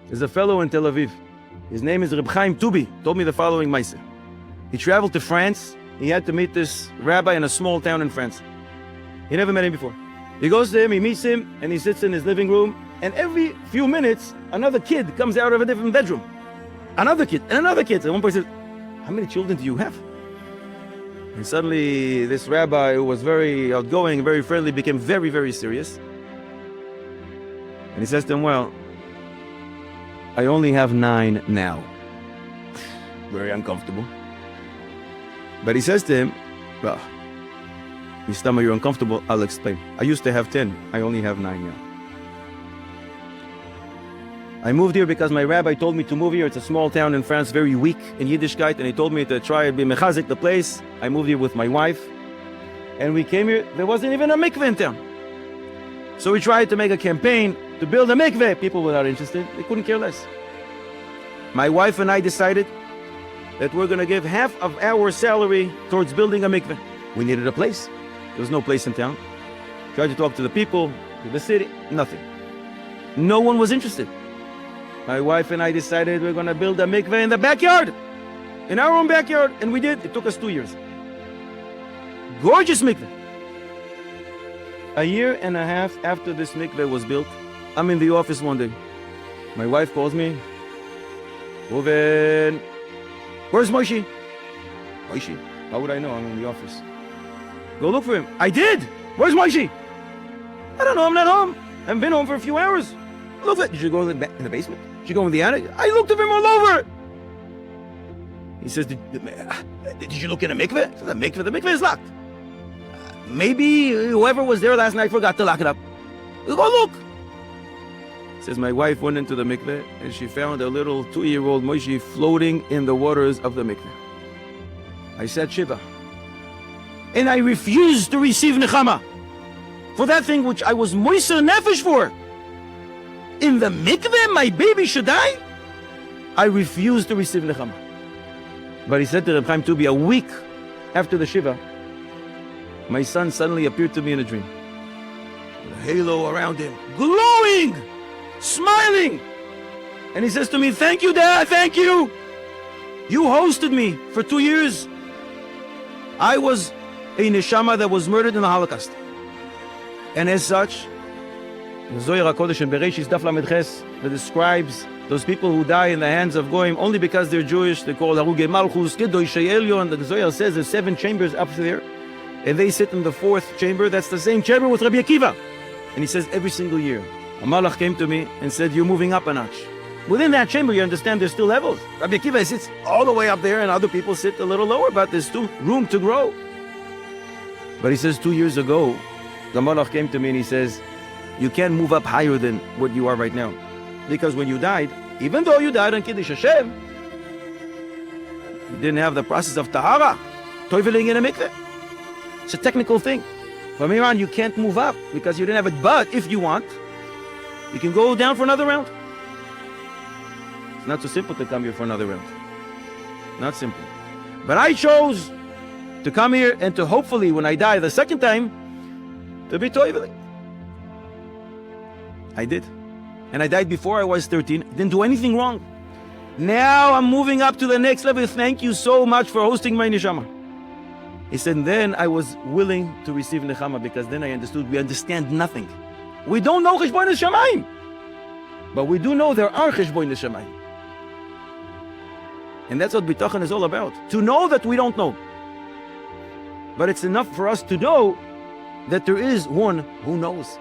There's a fellow in Tel Aviv. His name is Reb Chaim Tubi. Told me the following Maaseh. He traveled to France. He had to meet this rabbi in a small town in France. He never met him before. He goes to him, he meets him, and he sits in his living room. And every few minutes, another kid comes out of a different bedroom. Another kid, and another kid. And one person says, how many children do you have? And suddenly, this rabbi, who was very outgoing, very friendly, became very, very serious. And he says to him, well, I only have 9 now. Very uncomfortable. But he says to him, well, Mistama, you're uncomfortable, I'll explain. I used to have 10, I only have 9 now. I moved here because my rabbi told me to move here. It's a small town in France, very weak in Yiddishkeit, and he told me to try and be mechazik the place. I moved here with my wife, and we came here. There wasn't even a mikveh in town. So we tried to make a campaign to build a mikveh. People were not interested. They couldn't care less. My wife and I decided that we're going to give half of our salary towards building a mikveh. We needed a place. There was no place in town. Tried to talk to the people, to the city, nothing. No one was interested. My wife and I decided we're going to build a mikveh in the backyard, in our own backyard, and we did. It took us 2 years. Gorgeous mikveh. A year and a half after this mikveh was built, I'm in the office one day. My wife calls me, Reuven, where's Moshe? Moshe? How would I know? I'm in the office. Go look for him. I did! Where's Moshe? I don't know, I'm not home. I haven't been home for a few hours. Look at, did you go in the basement? Did you go in the attic? I looked for him all over. He says, did you look in a mikveh? The mikveh is locked. Maybe whoever was there last night forgot to lock it up. Go look. He says, my wife went into the mikveh and she found a little 2-year-old Moshe floating in the waters of the mikveh. I said Shiva. And I refused to receive nechama for that thing which I was moiser nefesh for. In the mikveh, my baby should die? I refused to receive nechama. But he said to Reb Chaim Tubi, a week after the Shiva, my son suddenly appeared to me in a dream. With a halo around him, glowing, smiling. And he says to me, thank you, Dad, thank you. You hosted me for 2 years. I was a neshama that was murdered in the Holocaust. And as such, the Zohar HaKodesh in Bereshis Daf Lamed Ches that describes those people who die in the hands of Goyim only because they're Jewish. They call Harugei Malchus, Kedoshei Elyon. The Zohar says there's 7 chambers up there, and they sit in the 4th chamber. That's the same chamber with Rabbi Akiva. And he says every single year, a malach came to me and said, you're moving up a notch. Within that chamber, you understand there's still levels. Rabbi Akiva sits all the way up there, and other people sit a little lower, but there's still room to grow. But he says 2 years ago, the malach came to me and he says, you can't move up higher than what you are right now. Because when you died, even though you died on Kiddush Hashem, you didn't have the process of tahara, toiveling in a mikveh. It's a technical thing. From here on, you can't move up because you didn't have it. But if you want, you can go down for another round. It's not so simple to come here for another round. Not simple. But I chose to come here and to hopefully, when I die the second time, to be toiveling. I did. And I died before I was 13. Didn't do anything wrong. Now I'm moving up to the next level. Thank you so much for hosting my neshama. He said, then I was willing to receive nechama because then I understood we understand nothing. We don't know cheshbon shamayim, but we do know there are cheshbon shamayim. And that's what Bitachon is all about. To know that we don't know. But it's enough for us to know that there is one who knows.